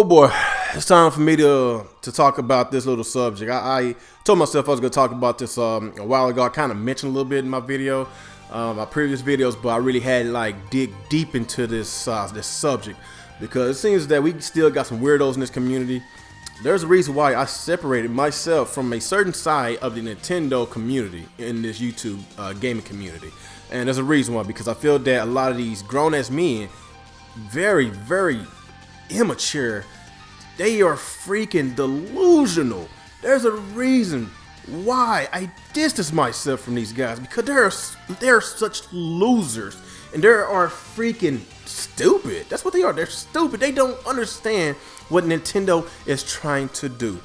boy, it's time for me to talk about this little subject. I told myself I was going to talk about this a while ago. I kind of mentioned a little bit in my video, my previous videos, but I really had to like dig deep into this this subject because it seems that we still got some weirdos in this community. There's a reason why I separated myself from a certain side of the Nintendo community in this YouTube gaming community, and there's a reason why, because I feel that a lot of these grown-ass men, very immature, they are freaking delusional. There's a reason why I distance myself from these guys, because they're such losers, and they are freaking stupid. That's what they are. They're stupid. They don't understand what Nintendo is trying to do.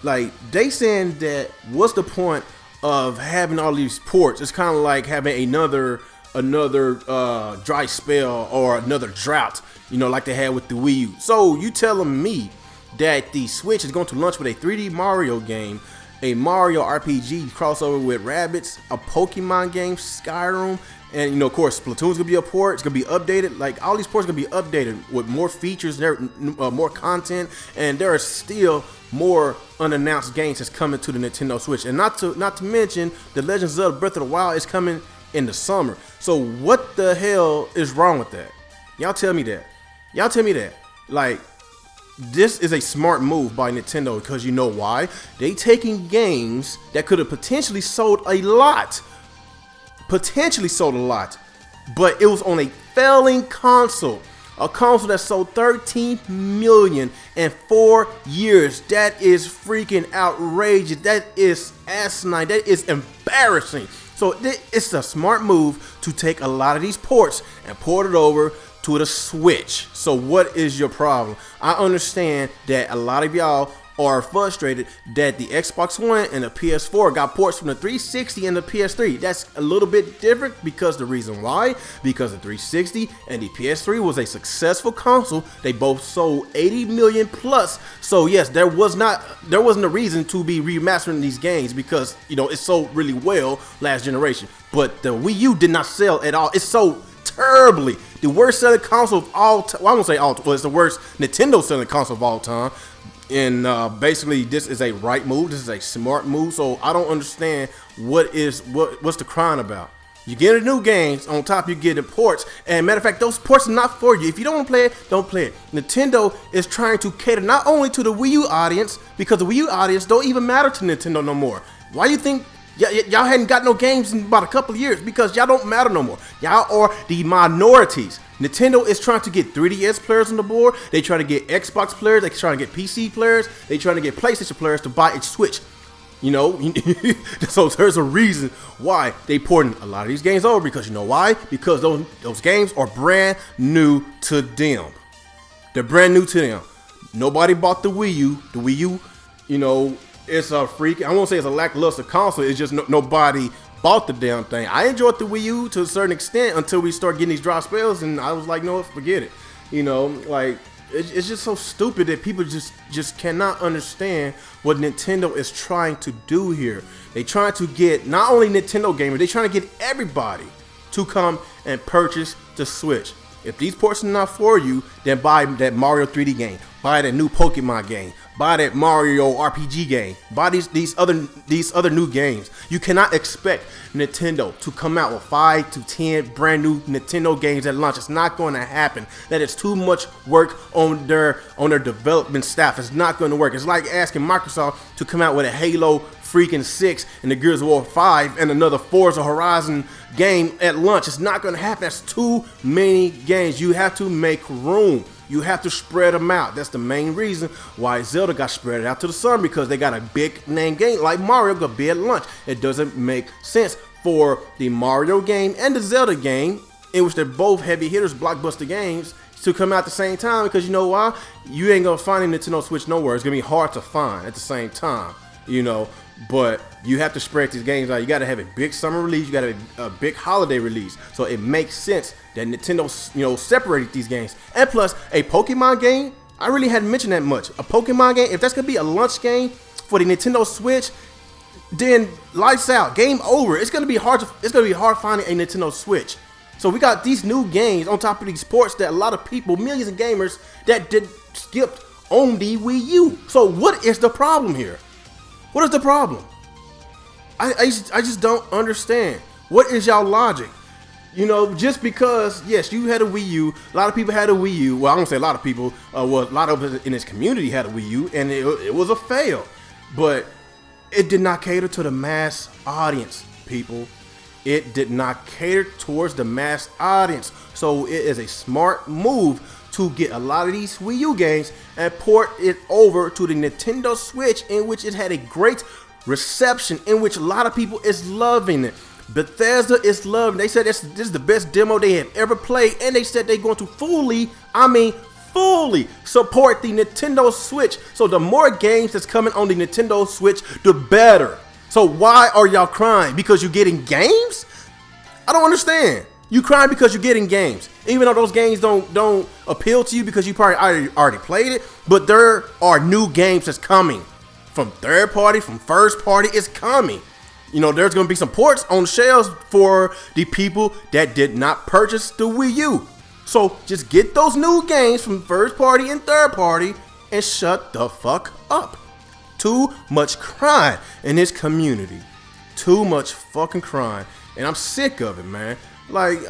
Like, they saying that what's the point of having all these ports? It's kind of like having another dry spell or another drought, you know, like they had with the Wii U. So you telling me that the Switch is going to launch with a 3D Mario game, a Mario RPG crossover with Rabbids, a Pokemon game, Skyrim, and you know, of course, Splatoon's gonna be a port. It's gonna be updated. Like, all these ports are gonna be updated with more features, more content, and there are still more unannounced games that's coming to the Nintendo Switch. And not to mention, the Legend of Zelda Breath of the Wild is coming in the summer. So what the hell is wrong with that? Y'all tell me that. Y'all tell me that. Like, this is a smart move by Nintendo, because you know why? They taking games that could have potentially sold a lot, but it was on a failing console, a console that sold 13 million in 4 years. That is freaking outrageous. That is asinine. That is embarrassing. So it's a smart move to take a lot of these ports and port it over to the Switch. So what is your problem? I understand that a lot of y'all are frustrated that the Xbox One and the PS4 got ports from the 360 and the PS3. That's a little bit different, because the reason why, because the 360 and the PS3 was a successful console. They both sold 80 million plus. So yes, there wasn't a reason to be remastering these games, because you know, it sold really well last generation. But the Wii U did not sell at all. It sold terribly. The worst selling console of all time. Well, I won't say all, well, it's the worst Nintendo selling console of all time. And basically, this is a right move. This is a smart move. So I don't understand what's the crying about. You get a new games, on top you get the ports, and matter of fact, those ports are not for you. If you don't want to play it, don't play it. Nintendo is trying to cater not only to the Wii U audience, because the Wii U audience don't even matter to Nintendo no more. Why you think y'all hadn't got no games in about a couple of years? Because y'all don't matter no more. Y'all are the minorities. Nintendo is trying to get 3DS players on the board. They try to get Xbox players. They trying to get PC players. They trying to get PlayStation players to buy a Switch. You know, so there's a reason why they porting a lot of these games over, because you know why? Because those games are brand new to them. They're brand new to them. Nobody bought the Wii U. The Wii U, you know, it's a freak. I won't say it's a lackluster console. It's just nobody bought the damn thing. I enjoyed the Wii U to a certain extent until we start getting these dry spells, and I was like, no, forget it. You know, like, it's just so stupid that people just cannot understand what Nintendo is trying to do here. They trying to get not only Nintendo gamers, they trying to get everybody to come and purchase the Switch. If these ports are not for you, then buy that Mario 3D game, buy that new Pokemon game, buy that Mario RPG game, buy these other new games. You cannot expect Nintendo to come out with 5 to 10 brand new Nintendo games at launch. It's not going to happen. That is too much work on their development staff. It's not going to work. It's like asking Microsoft to come out with a Halo freaking 6 and the Gears of War 5 and another Forza Horizon game at launch. It's not going to happen. That's too many games. You have to make room. You have to spread them out. That's the main reason why Zelda got spread out to the sun, because they got a big name game like Mario gonna be at launch. It doesn't make sense for the Mario game and the Zelda game, in which they're both heavy hitters, blockbuster games, to come out at the same time, because you know why? You ain't gonna find a Nintendo Switch nowhere. It's gonna be hard to find at the same time, you know. But you have to spread these games out. You got to have a big summer release. You got to have a big holiday release. So it makes sense that Nintendo, you know, separated these games. And plus, a Pokemon game, I really hadn't mentioned that much. A Pokemon game, if that's gonna be a launch game for the Nintendo Switch, then lights out, game over. It's gonna be hard finding a Nintendo Switch. So we got these new games on top of these ports that a lot of people, millions of gamers, that skipped on the Wii U. So what is the problem here? What is the problem? I just don't understand. What is y'all logic? You know, just because, yes, you had a Wii U, a lot of people had a Wii U. Well, I don't say a lot of people, well, a lot of us in this community had a Wii U, and it was a fail. But it did not cater to the mass audience, people. It did not cater towards the mass audience. So it is a smart move to get a lot of these Wii U games and port it over to the Nintendo Switch, in which it had a great reception, in which a lot of people is loving it. Bethesda is loving. They said this is the best demo they have ever played, and they said they're going to fully support the Nintendo Switch. So the more games that's coming on the Nintendo Switch, the better. So why are y'all crying? Because you're getting games? I don't understand. You crying because you're getting games, even though those games don't appeal to you because you probably already played it. But there are new games that's coming from third party, from first party. It's coming. You know, there's going to be some ports on shelves for the people that did not purchase the Wii U. So just get those new games from first party and third party and shut the fuck up. Too much crying in this community. Too much fucking crying. And I'm sick of it, man. Like,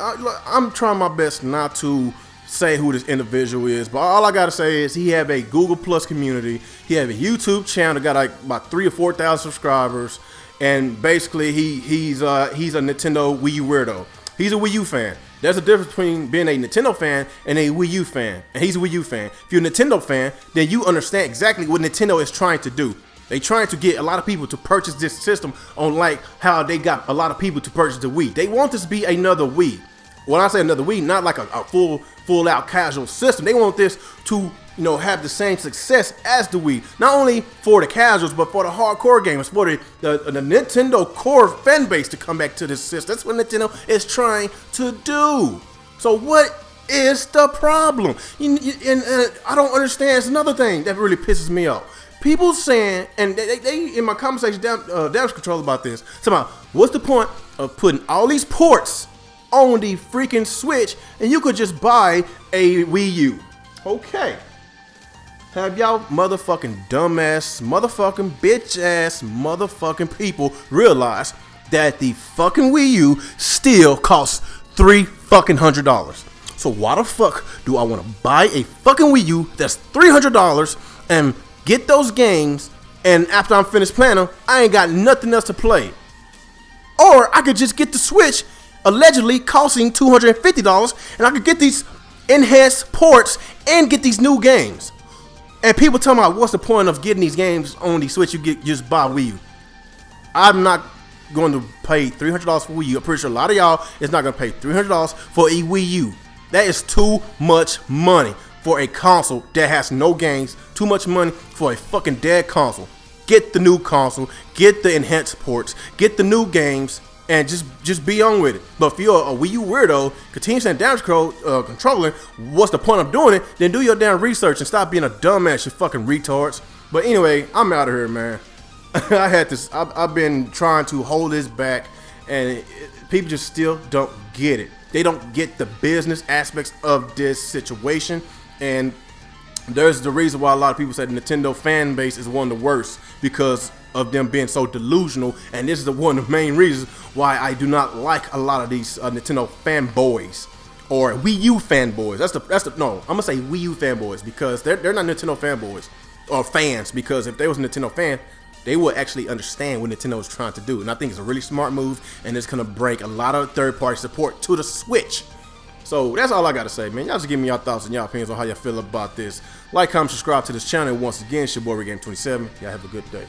I'm trying my best not to say who this individual is, but all I gotta say is he have a Google Plus community. He have a YouTube channel that got like about 3,000 or 4,000 subscribers. And basically, he's a Nintendo Wii U weirdo. He's a Wii U fan. There's a difference between being a Nintendo fan and a Wii U fan. And he's a Wii U fan. If you're a Nintendo fan, then you understand exactly what Nintendo is trying to do. They trying to get a lot of people to purchase this system on like how they got a lot of people to purchase the Wii. They want this to be another Wii. When I say another Wii, not like a full out casual system. They want this to, you know, have the same success as the Wii. Not only for the casuals, but for the hardcore gamers, for the Nintendo core fan base to come back to this system. That's what Nintendo is trying to do. So what is the problem? And I don't understand. It's another thing that really pisses me off. People saying, and they in my conversation damage control about this, somehow, what's the point of putting all these ports on the freaking Switch and you could just buy a Wii U? Okay. Have y'all motherfucking dumbass, motherfucking bitch ass, motherfucking people realize that the fucking Wii U still costs $300? So why the fuck do I want to buy a fucking Wii U that's $300 and get those games, and after I'm finished playing them, I ain't got nothing else to play? Or I could just get the Switch, allegedly costing $250, and I could get these enhanced ports and get these new games. And people tell me, what's the point of getting these games on the Switch? You just buy Wii U. I'm not going to pay $300 for Wii U. I'm pretty sure a lot of y'all is not going to pay $300 for a Wii U. That is too much money for a console that has no games. Too much money for a fucking dead console. Get the new console, get the enhanced ports, get the new games, and just be on with it. But if you're a Wii U weirdo, continue saying damage controlling, what's the point of doing it? Then do your damn research and stop being a dumbass, you fucking retards. But anyway, I'm out of here, man. I had this. I've been trying to hold this back, and people just still don't get it. They don't get the business aspects of this situation, and there's the reason why a lot of people say the Nintendo fan base is one of the worst, because of them being so delusional. And this is one of the main reasons why I do not like a lot of these Nintendo fanboys or Wii U fanboys. No, I'm gonna say Wii U fanboys, because they're not Nintendo fanboys or fans, because if they was a Nintendo fan, they would actually understand what Nintendo is trying to do. And I think it's a really smart move, and it's gonna break a lot of third-party support to the Switch. So that's all I gotta say, man. Y'all just give me y'all thoughts and y'all opinions on how y'all feel about this. Like, comment, subscribe to this channel. Once again, it's your boy RANT 27. Y'all have a good day.